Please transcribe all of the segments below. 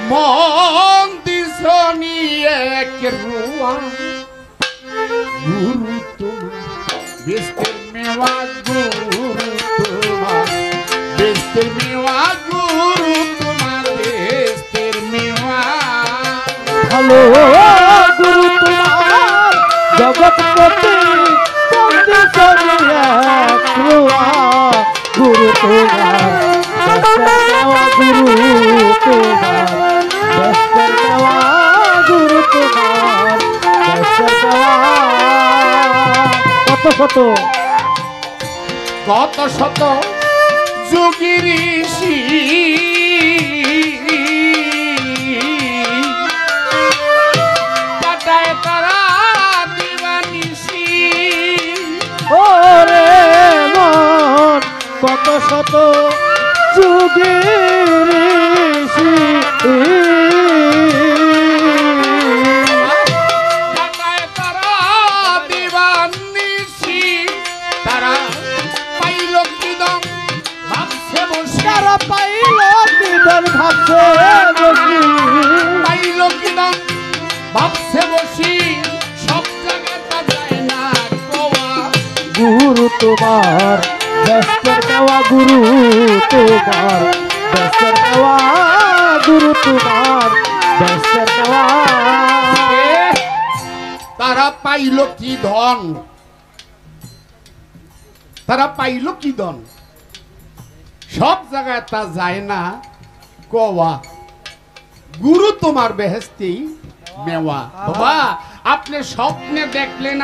মন দিশনি এক রুয়া গুরু তোমার বেস্তের মেওয়া গুরু তোমার বেস্তের মেওয়া গুরু তোমার বেস্তের মেওয়া ভালো গুরু তোমার জগৎপতি বন্দিশনি এক রুয়া গুরু তোমার বেস্তের মেওয়া গুরু তোমার বেস্তের মেওয়া গুরু তোমার বেস্তের মেওয়া কত শত যোগী ঋষি কাটায় তারা দিবানিশি ওরে মন কত শত যোগী ঋষি কাটায় তারা দিবানিশি তারা পাইল কিদম ভাবছে বসে তারা পাইল কিদম ভাবছে বসি পাইল কিদম ভাবছে বসি সব জায়গায় তা যায় না কোয়া গুরু তোমার বেস্তের মেওয়া গুরু তোমার বেস্তের মেওয়া গুরু তোমার বেস্তের মেওয়া তারা পাইল কি ধন তারা পাইল কি ধন সব জায়গায় তা যায় না কোয়া গুরু তোমার বেহেস্তি মেওয়া বাবা আপনি স্বপ্নে দেখলেন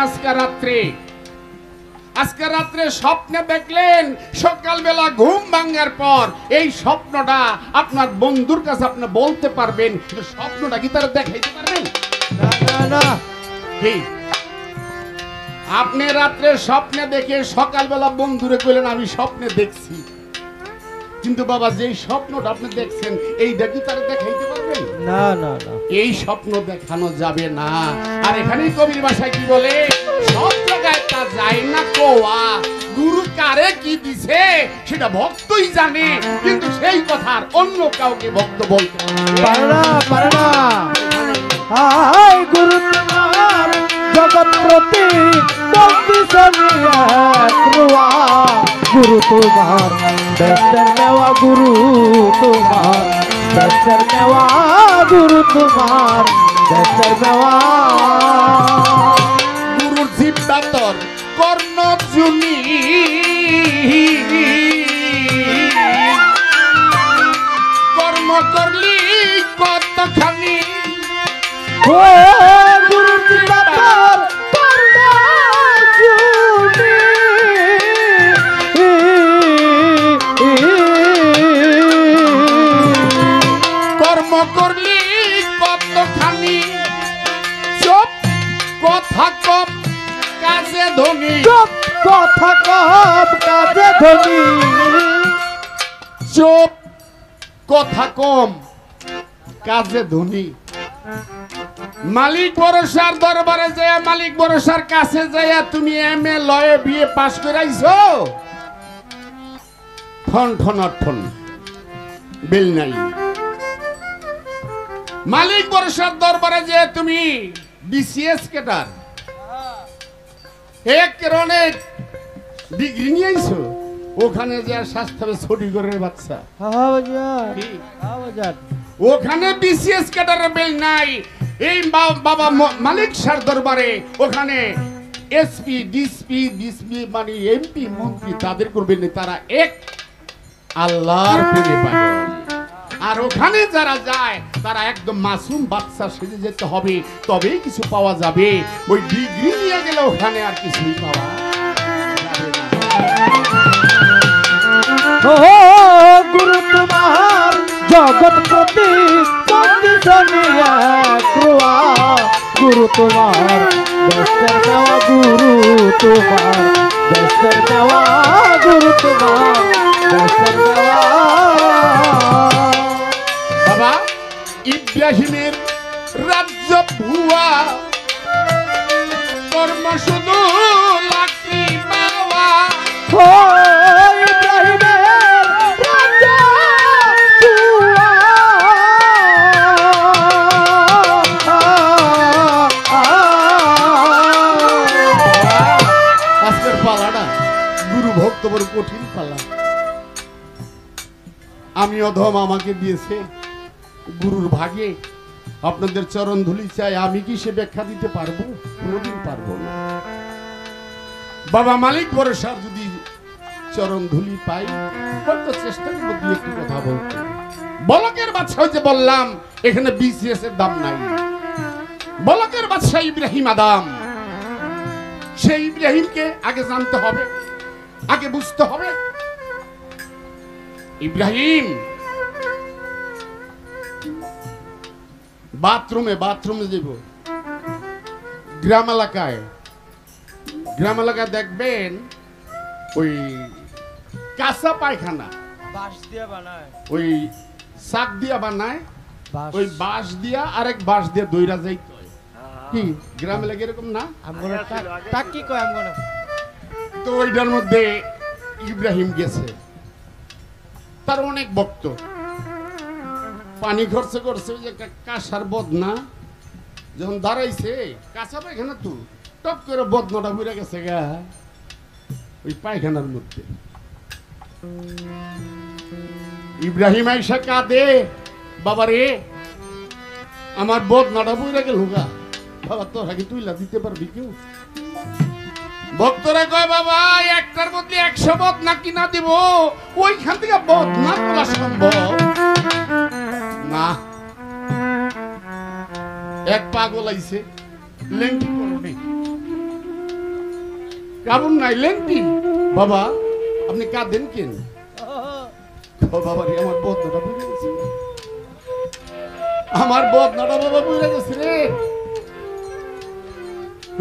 আজকে রাত্রে স্বপ্নে দেখলেন সকালবেলা ঘুম ভাঙার পর এই স্বপ্নটা আপনার বন্ধুর কাছে আপনি বলতে পারবেন কিন্তু স্বপ্নটা কি তারা দেখাইতে পারবেন না কি আপনি রাত্রে স্বপ্নে দেখে সকালবেলা বন্ধুরে কইলেন আমি স্বপ্নে দেখছি কিন্তু বাবা যেই স্বপ্নটা আপনি দেখছেন এইটা কি তারা দেখাইতে পারবেন না না না এই স্বপ্ন দেখানো যাবে না আর এখানেই কবির ভাষায় কি বলে সব জায়গায় তা যায় না কোয়া গুরু কারে কি দিছে সেটা ভক্তই জানে কিন্তু সেই কথা আর অন্য কাউকে ভক্ত বলতে পারে না হায় গুরু তোমার জগৎপতি বন্দিশনি এক রুয়া গুরু তোমার বেস্তের মেওয়া গুরু তোমার বেস্তের মেওয়া গুরু তোমার বেস্তের মেওয়া গুরুর জিব্বাতর কর্ণ জুনি কর্ম করলি কতখানি ও গুরু তোমার কর্ম করলি কতখানি চুপ কথা কম কাজে ধনী কথা কম কাজে ধনী চুপ কথা কম কাজে ধনী মালিক ভরসার দরবারে যায় মালিক ভরসার কাছে যায় তুমি এমএ লয়ে বিএ পাস করে আইছো ঠন ঠন ঠন বিল নাই মালিক ভরসার দরবারে যায় তুমি বিসিএস কেটার এক অনেক ডিগ্রি নিয়ে আইছো ওখানে যে স্বাস্থ্য ছুটি করে বাচ্চা ওখানে বিসিএস ক্যাডারের বেল নাই এই বাবা মালিক স্যার দরবারে ওখানে এসপি ডিসপি মানে এমপি মন্ত্রী তাদের করবেন তারা এক আল্লাহর প্রেমে পাগল আর ওখানে যারা যায় তারা একদম মাসুম বাচ্চা সেজে যেতে হবে তবেই কিছু পাওয়া যাবে ওই ডিগ্রি নিয়ে গেলে ওখানে আর কিছুই পাওয়া যাবে না ও গুরু তোমার জগৎপতি বন্দিশনি এক রুয়া গুরু তোমার বেস্তের মেওয়া গুরু তোমার বেস্তের মেওয়া গুরু তোমার বেস্তের মেওয়া বাবা ইব্রাহিমের রাজ্য ভুয়া কর্ম শুধু লাকড়ি পাওয়া ও ইব্রাহিমের রাজা কঠিন পালা। আমি অধম, আমাকে দিয়েছে গুরুর ভাগে। আপনাদের চরণ ধুলি চাই, আমি কি সে ব্যাখ্যা দিতে পারবো? কোনোদিন পারবো না। বাবা মালিক ভরসার যদি চরণ ধুলি পাই, হয়তো চেষ্টা করবো দুই একটি কথা বলতে। বলকের বাদশা যে বললাম, এখানে বিসিএস এর দাম নাই। বলকের বাদশা ইব্রাহিম আদম, সেই ইব্রাহিমকে আগে জানতে হবে, আগে বুঝতে হবে। ইব্রাহিম বাথরুমে যাব। গ্রাম এলাকায় দেখবেন ওই কাঁচা পায়খানা বাঁশ দিয়ে বানায়, ওই চাক দিয়া বানায়, বাঁশ। ওই বাঁশ দিয়া আরেক বাঁশ দিয়ে দইরা যাইতে হয়। কি গ্রাম এলাকায় এরকম না? আমগোনা তাক কি কয় আমগোনা? তো ওইটার মধ্যে ইব্রাহিম গেছে, তার অনেক ভক্ত। পানি খরচ করছে, ওই যে একটা কাঁসার বদনা যখন দাঁড়াইছে, কাঁচা পায়খানা তো টপ করে বদনাটা ঘুরে গেছে গা ওই পায়খানার মধ্যে। ইব্রাহিম আইসা কাঁদে, বাবা রে আমার বদনাটা বুঝে গেল গা। বাবা তোর আগে তুইলা দিতে পারবি কেউ? ভক্তরা কয় বাবা একটার বদলে 100 বদনা কিনা দিব, ওইখান থেকে বদনা তোলা সম্ভব না। এক পাগল আইছে, লেংটি পরনে, কাবুন নাই লেংটি। বাবা আপনি কাঁদেন কেন? বাবা রে আমার বদনাটা বুঝে গেছে, আমার বদনাটা বাবা বুঝে গেছে রে।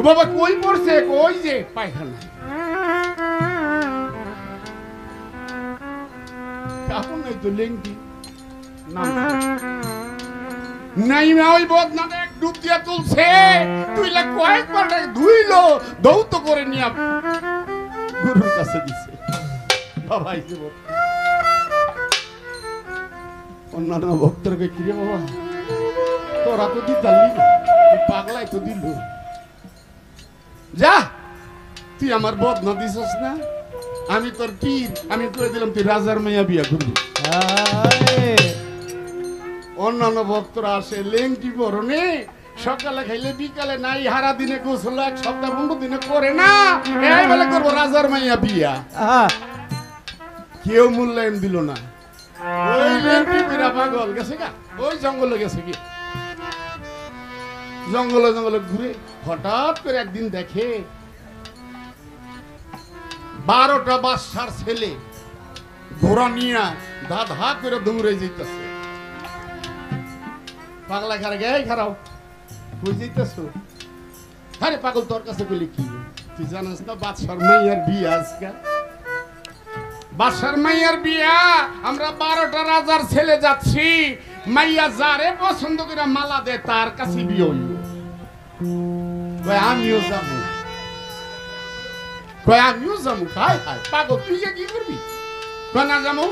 বাবা কই পড়ছে? কই যে পায়খানা। কাপড় নাই তো, লেংটি নাই না। ওই বদনাটা এক ডুব দিয়া তুলছে, তুইলা কয়েকবার ধুইলো, দৌত করে নিয়ে গুরুর কাছে দিছে। বাবা আইছে অন্যান্য ভক্তরকে, কিরে বাবা তোরা তো দিতালি, পাগলাই তো দিল। যা তুই আমার বদনা দিছস না, আমি তোর পীর, আমি করে দিলাম তুই রাজার মাইয়া বিয়া করবি। অন্যান্য ভক্তরা আসে লেংটি পরনে, সকালে খাইলে বিকালে নাই, হারা দিনে গোসল 1 সপ্তাহ 15 দিনে করে না, এই বলে করবো রাজার মাইয়া বিয়া। কেউ মূল্যায়ন দিল না। ওই লেংটি বিরা পাগল গেছে গা, ওই জঙ্গলে গেছে কি, জঙ্গলে ঘুরে হঠাৎ করে একদিন দেখে 12টা বাদশার ছেলে ঘোড়া নিয়ে ধা করে দৌড়ে যাইতেছে। পাগলা খারে গে খারাও কই যাইতেছো? আরে পাগল তোর কাছে বলি কি, তুই জানিস না বাদশার মাইয়ার বিয়া আজকে? বাদশার মাইয়ার বিয়া, আমরা 12টা রাজার ছেলে যাচ্ছি, মাইয়া যারে পছন্দ করে মালা দে তার কাছে বিয়ে হইল। আমিও যাবো, হায় হায় পাগল তুই কি করবি? না যাবো,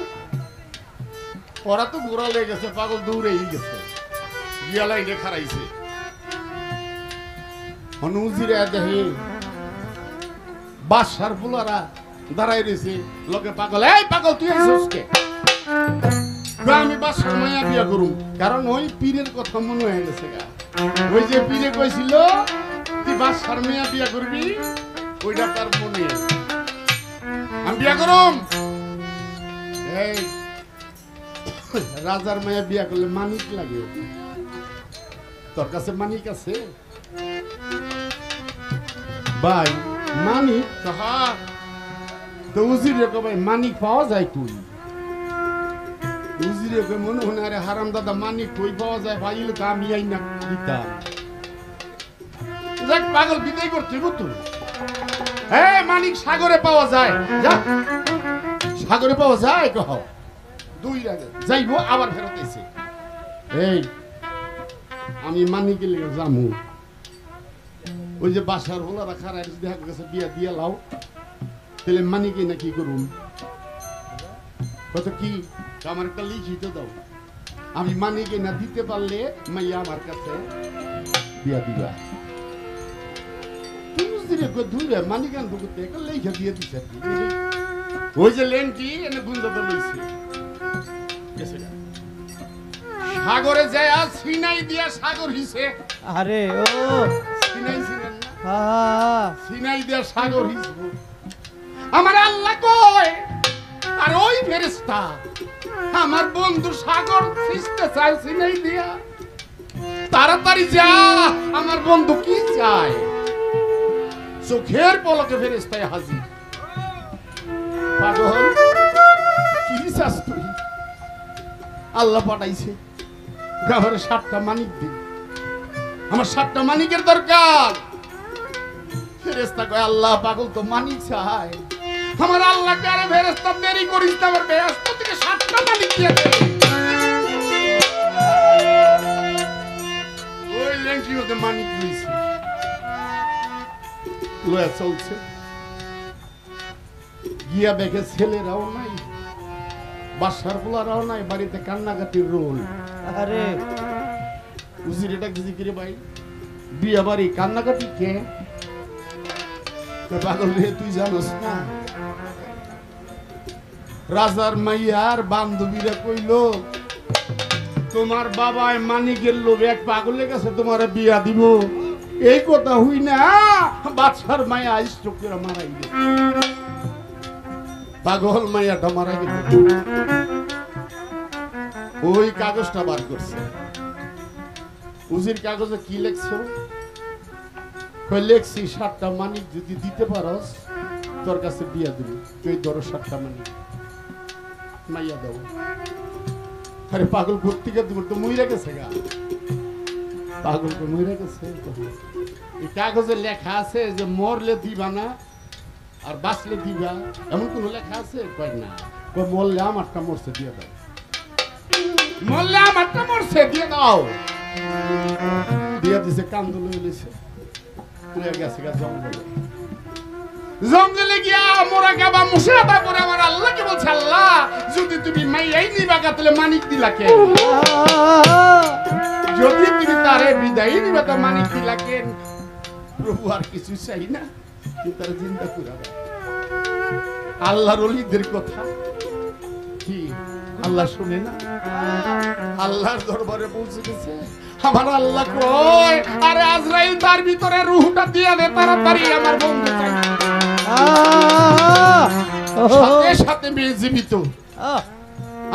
ওরা তো ঘোরা লেগে গেছে, পাগল দৌড়েই গেছে, গিয়া লাইনে খারাইছে। হনুজিরে দেখে বাদশার ফুলারা দাঁড়াই রয়েছে, লোকে পাগল, এই পাগল তুই আইছিস কে? আমি বাদশার মাইয়া বিয়া করুম, কারণ ওই পীরের কথা মনে হয়ে গেছে গা। ওই যে পীরে কইছিল তুই বাদশার মাইয়া বিয়া করবি, ওইটা তার মনে। আমি বিয়া করুম, এই রাজার মাইয়া বিয়া করলে মানিক লাগে, তোর কাছে মানিক আছে? ভাই মানিক তো উজিরে ভাই মানিক পাওয়া যায় কই? উজিরে মনে হয় আরে হারাম দাদা মানিক কই পাওয়া যায়, ভাইলে তো আমি আই না দিতাম। যাক পাগল বিদায় করতে বুঝতো, হ্যাঁ মানিক সাগরে পাওয়া যায়, যা সাগরে পাওয়া যায়, কহ 2 রাগে যাইবো আবার ফেরত এসে। এই আমি মানিকে লেগে যামু, ওই যে বাসার হোলারা খারাপ দেখা গেছে বিয়া দিয়ে লাও, তাহলে মানিকে না কি করুন? কত কি আমার একটা লিখিত দাও, আমি মানিকে না দিতে পারলে মাইয়া আমার কাছে বিয়া দিবা। তুই বুঝলি মানিকান ঢুকতে একটা লেখা দিয়ে দিছে, ওই যে লেনটি এনে গুঞ্জতে লইছে সাগরে যায় সিনাই দিয়া সাগর হিসে। আরে ও সিনাই ছিলেন না, হা সিনাই দিয়া সাগর হিসব। আমার আল্লাহ কয় আর ওই ফেরেশতা আমার বন্ধু সাগর ছিঁচতে চায় সিনাই দিয়া। তাড়াতাড়ি যা, আমার বন্ধু কি চায়। চোখের পলকে ফেরেশতায় হাজির। পাগল কি চাস তুই? আল্লাহ পাঠাইছে আমার 7টা মানিক দিন, আমার 7টা মানিকের দরকার। ফেরেশতা কয় আল্লাহ পাগল তো মানিক চায়। আমার আল্লাহ কারে ফেরেশতা দেরি করিস না, আমার বেহেশত থেকে 7টা মানিক দিয়ে দে। ওই লেংটির মধ্যে মানিক দিয়েছে, লয়া চলছে। গিয়া দেখে ছেলেরাও নাই, বাসার পোলারাও নাই, বাড়িতে কান্নাকাটির রোল। আরে উজির এটা কিছু কিরে ভাই, বিয়া বাড়ি কান্নাকাটি কে? পাগল রে তুই জানোস না, রাজার মাইয়ার বান্ধবীরা কইল তোমার বাবায় মানিকের লোভে এক পাগলের কাছে তোমার বিয়া দিব। এই কথা হই না, বাদশার মায়া স্ট্রোক করে মারাই গেল। পাগল মাইয়াটা মারা গেল। ওই কাগজটা বার করছে। উজির কাগজে কি লেখছো? লেখছি 7টা মানিক যদি দিতে পারস তোর কাছে বিয়া দিবি। তুই ধরো 7টা মানিক, মাইয়া দাও। আরে পাগল ভর্তিকে দিব তো মইরা গেছে গা, পাগলকে মইরা গেছে। এই কাগজে লেখা আছে যে মরলে দিবা না আর বাঁচলে দিবা, এমন কোন লেখা আছে? কয় না, কয় মরলে আমারটা মরছে দিয়ে দাও, মরলে আমারটা মরছে দিয়ে দাও। দিয়ে দিছে, কান্দল হইলেছে, তুলে গেছে গা জঙ্গলে। জঙ্গলে গিয়া মোরা গাবা মুশরাফা করে আমার আল্লাহকে বলছে আল্লাহ যদি তুমি মাইয়াই নিবা তাহলে মানিক দিলা কেন? যদি তুমি তারে বিদায় নিবা তো মানিক দিলা কেন? প্রভু আর কিছু চাই না, কিন্তু তার জিন্দা পুরা আল্লাহর ওলিদের কথা কি আল্লাহ শুনে না? আল্লাহর দরবারে পৌঁছে গেছে। আমার আল্লাহ কয় আরে আজরাইল তার ভিতরে রূহটা দিয়ে দে তাড়াতাড়ি, আমার বন্ধু চাই। সাথে সাথে মেয়ে জীবিত,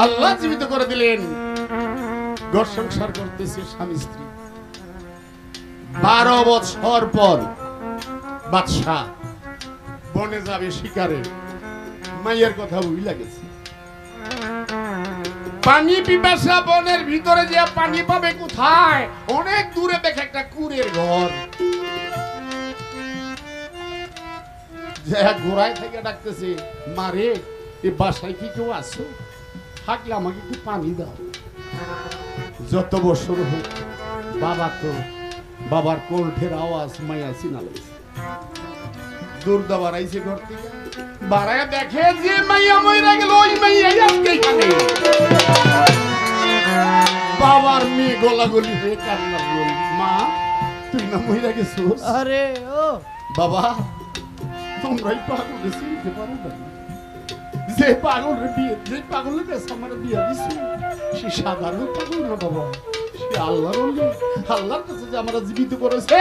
আল্লাহ জীবিত করে দিলেন। ঘর সংসার করতেছে স্বামী স্ত্রী। 12 বছর পর বাদশা বনে যাবে শিকারে, মাইয়ের কথা ভুইলা গেছে। পানি পিপাসা, বনের ভিতরে যে পানি পাবে কোথায়? অনেক দূরে দেখে একটা কুড়ের ঘর। ঘোড়ায় থেকে ডাকতেছে মারে এই বাসায় কি কেউ আছো? থাকলে আমাকে একটু পানি দাও। যত বছর হোক বাবা তো, বাবার কণ্ঠের আওয়াজ মাইয়া চিনা লাগছে। দূর দাবার আইছে ঘর থেকে, বাড়ায় দেখে যে মাইয়া মইরা গেল। ওই মাইয়াই আজকে এখানে। বাবার মেয়ে গলাগলি হয়ে কান্না বল, মা তুই না মইরা গেছিস? আরে ও বাবা তোমরাই পাগল চিনতে পারো না, যে পাগলের বিয়ে, যে পাগলের কাছে আমার বিয়ে দিছি সে সাধারণ পাগল না বাবা, সে আল্লাহর ওলি। আল্লাহর কাছে যে আমরা জীবিত করেছে।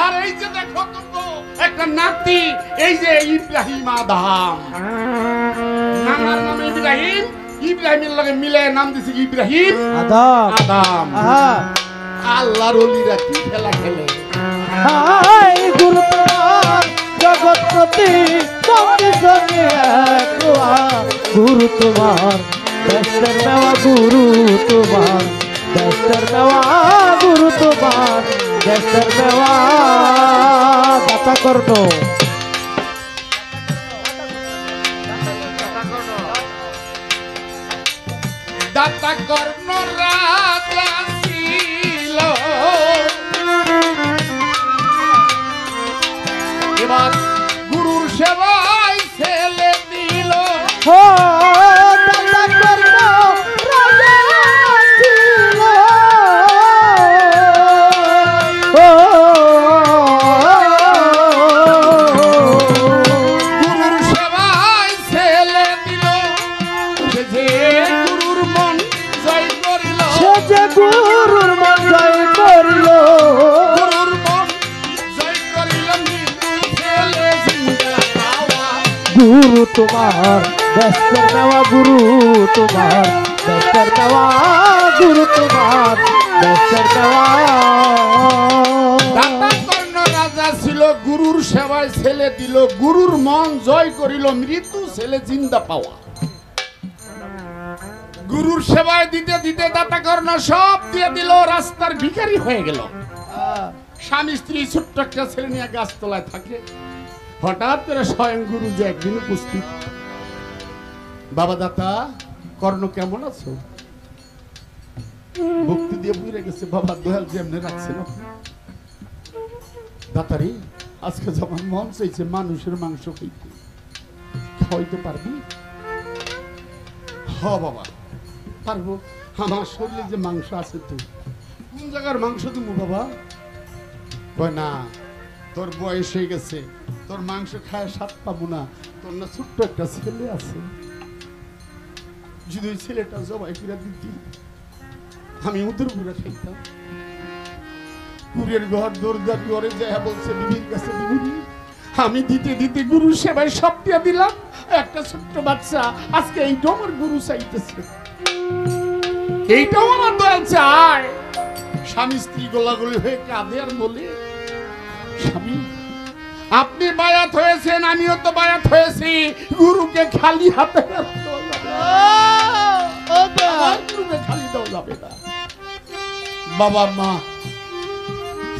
আর এই যে দেখো তোমরা একটা নাতি, এই যে ইব্রাহিম আদম, নানার নাম ইব্রাহিম, ইব্রাহিমের লগে মিলে নাম দিছে ইব্রাহিম আদম। আদম। আল্লাহর ওলিরা কি খেলা খেলে। হাই গুরু তোমার জগৎপতি সঙ্গে সঙ্গে গুরু তোমার দেশের মেওয়া, গুরু তোমার দেশের মেওয়া, গুরু তোমার দেশের মেওয়া। দাতা কর্ণ দাতা কর্ণ রাজা ছিল, এবার গুরুর সেবায় ছেলে দিল। ও দাতা কর্ণ রাজা ছিল, ও গুরুর সেবায় ছেলে গুরুর মন জয় করিল গুরুর মন জয় করিল মৃত্যু ছেলে জিন্দা পাওয়া। গুরু তোমার ব্যস্তের নেওয়া গুরু তোমার ব্যস্তের নেওয়া গুরু তোমার ব্যস্তের নেওয়া দাতা কর্ণ রাজা ছিল গুরুর সেবায় ছেলে দিল গুরুর মন জয় করিল মৃত্যু ছেলে জিন্দা পাওয়া। গুরুর সেবায় দিতে দিতে দাতা কর্ণ সব দিয়ে দিল রাস্তার ভিখারি হয়ে গেল। স্বামী স্ত্রী ছোট্ট একটা ছেলে নিয়ে গাছতলায় থাকে। হঠাৎ করে স্বয়ং গুরু যে একদিন উপস্থিত। বাবা দাতা কর্ণ কেমন আছো? ভক্তি দিয়ে বুঝে গেছে বাবা দয়াল যেমনি রাখছেন দাতারি আজকে যখন মন চাইছে মানুষের মাংস খাইতে খাওয়াইতে পারবি? হ বাবা পারবো, আমার শরীরে যে মাংস আছে তো। কোন জায়গার মাংস তুমি বাবা? কয় না তোর বয়স হয়ে গেছে, তোর মাংস খায় স্বাদ পাবো না। তোর না ছোট্ট একটা ছেলে আছে, যদি ওই ছেলেটা জবাই করে দিতি আমি ওদের পুরা খাইতাম। কুড়ির ঘর দরজা ঘরে যায় বলছে বিবির কাছে বিবি আমি দিতে দিতে গুরু সেবায় সব দিয়ে দিলাম। একটা ছোট্ট বাচ্চা আজকে এইটাও আমার গুরু চাইতেছে, এইটাও আমার দয়াল চায়। স্বামী স্ত্রী গোলাগুলি হয়ে কাঁদে আর বলে স্বামী আপনি বায়াত হয়েছেন, আমিও তো বায়াত হয়েছি, গুরুকে খালি হাতে গুরুকে খালি দেওয়া যাবে না। বাবা মা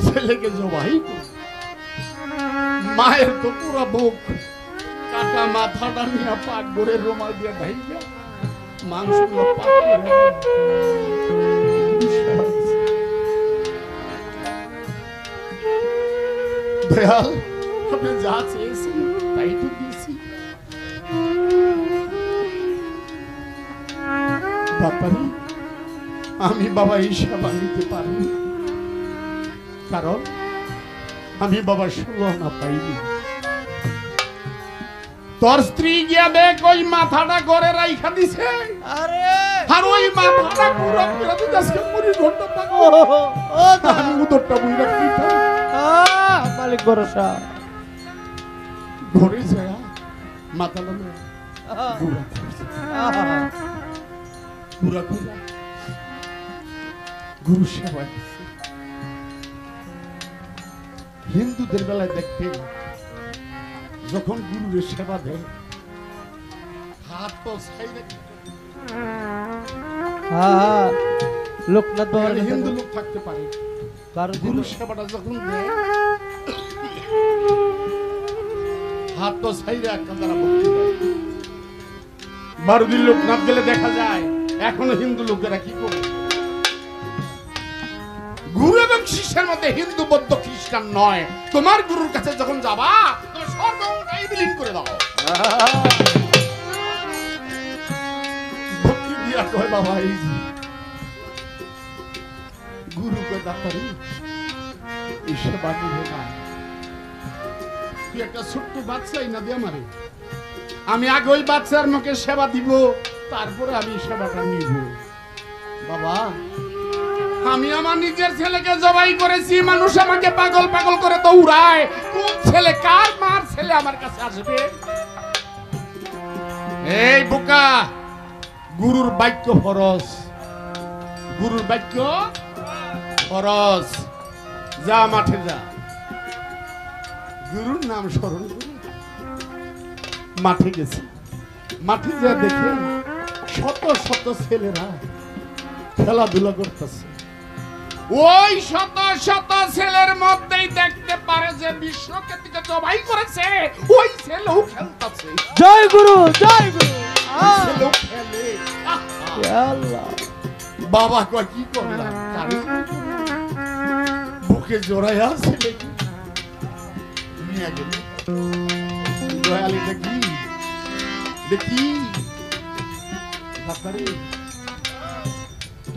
ছেলেকে জবাই করে, মায়ের তো পুরো বুক কাটা মাথাটা নিয়ে পাক করে রুমাল দিয়ে ঢাইয়া মাংসগুলো পাক করে দয়াল আপনি যা চেয়েছেন তাই তো দিয়েছি। বাপারি আমি বাবা এই সেবা নিতে পারি, কারণ আমি বাবা সুলনা পাইনি। তোর স্ত্রী গিয়া দেখ ওই মাথাটা ঘরে রাইখা দিছে, আর ওই মাথাটা পুরো করে দিতে আজকে মুড়ি ঘন্টা পাগল আমি উদরটা বুই রাখি মালিক ভরসা ঘরে যায় মাথা ললে গুড়া গুড়া গুড়া গুরু সেবায়। হিন্দুদের বেলায় দেখবেন যখন গুরুর সেবা দেয় হাত তো ছাইরে লোকনাথ বাবার হিন্দু লোক থাকতে পারে, গুরু সেবাটা যখন দেয় হাত তো ছাইরে একটা দ্বারা ভক্তি দেয়। বারুদিন লোকনাথ গেলে দেখা যায় এখনো হিন্দু লোকেরা কি করে গুরু এবং শিষ্যের মধ্যে হিন্দু বৌদ্ধ খ্রিস্টান নয়। তোমার গুরুর কাছে যখন যাবা তোমার সর্বঙ্গাই বিলীন করে দাও। ভক্তি দিয়া কয় বাবা এই গুরুকে দাতারি এই সেবা নিবে না। তুই একটা ছোট্ট বাচ্চাই না দিয়ে আমারে, আমি আগে ওই বাচ্চার মুখে সেবা দিব, তারপরে আমি সেবাটা নিব। বাবা আমি আমার নিজের ছেলেকে জবাই করেছি, মানুষ আমাকে পাগল পাগল করে তো উড়ায়। কোন ছেলে কার মার ছেলে আমার কাছে আসবে? এই বোকা, গুরুর বাক্য ফরজ, গুরুর বাক্য ফরজ। যা মাঠে যা, গুরুর নাম স্মরণ করে মাঠে গেছে। মাঠে যা দেখে শত শত ছেলেরা খেলাধুলা করতেছে। ওই শত শত ছেলের মধ্যেই দেখতে পারে যে বিশ্বকে থেকে জবাই করেছে ওই ছেলেও খেলতেছে। জয় গুরু জয় গুরু ছেলেও খেলে। আল্লাহ বাবা কয় কি করলাম, বুকে জড়াইয়া ছেলে নিয়ে গেল। দয়ালি দেখি দেখি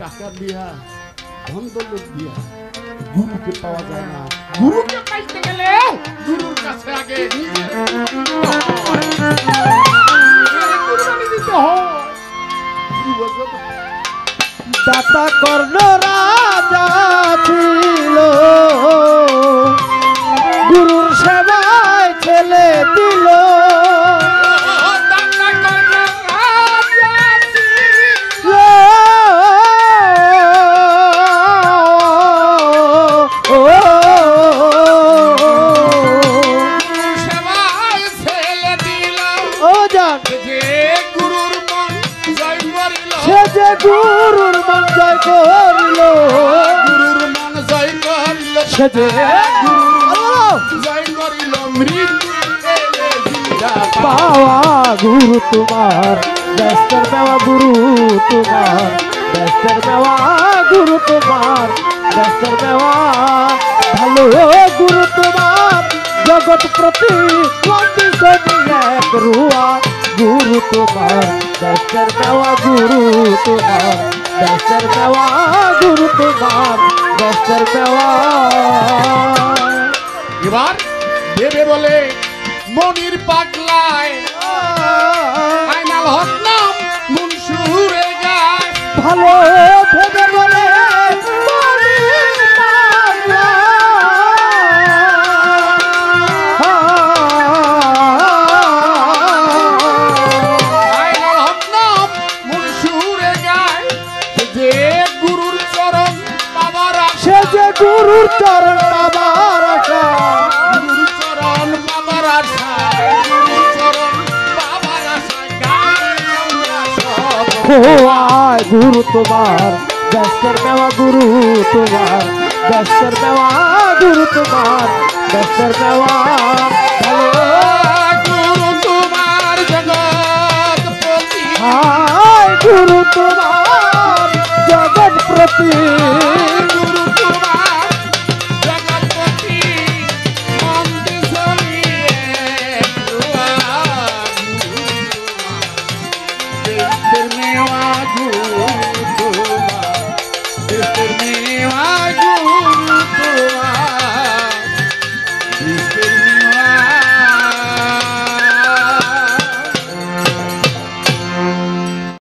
টাকা দিয়া ধন দৌলত দিয়া গুরুকে পাওয়া যায় না। গুরুকে পাইতে গেলে গুরুর কাছে আগে দাতা কর্ণ সে যে আল্লাহ জয় করিল মৃত্যু এলে জিন্দা পাওয়া গুরু তোমার ব্যস্তের দেওয়া গুরু তোমার ব্যস্তের দেওয়া গুরু তোমার ব্যস্তের দেওয়া ভালো গুরু তোমার জগৎ প্রতি এক রুয়া গুরু তোমার ব্যস্তের দেওয়া গুরু তোমার ব্যস্তের দেওয়া গুরু তোমার ব্যস্তের দেওয়া এবার দেবে বলে মনির পাগলায় আইনাল হক নাম মুনসুরে গায় ভালো ভেবে বলে মনির পাগলা। আইনাল হক নাম মুনসুরে গায় যে গুরুর চরণ বাবার সে যে গুরুর চরণ বাবার আশা গুরুর চরণ বাবার আশায় গুরুর চরণ বাবার আশায় গায় আমরা সব খোয়ায় গুরু তোমার ব্যস্তের দেওয়া গুরু তোমার ব্যস্তের দেওয়া গুরু তোমার ব্যস্তের দেওয়া ভালো গুরু তোমার জগৎপতি হায় গুরু তোমার জগৎ প্রতি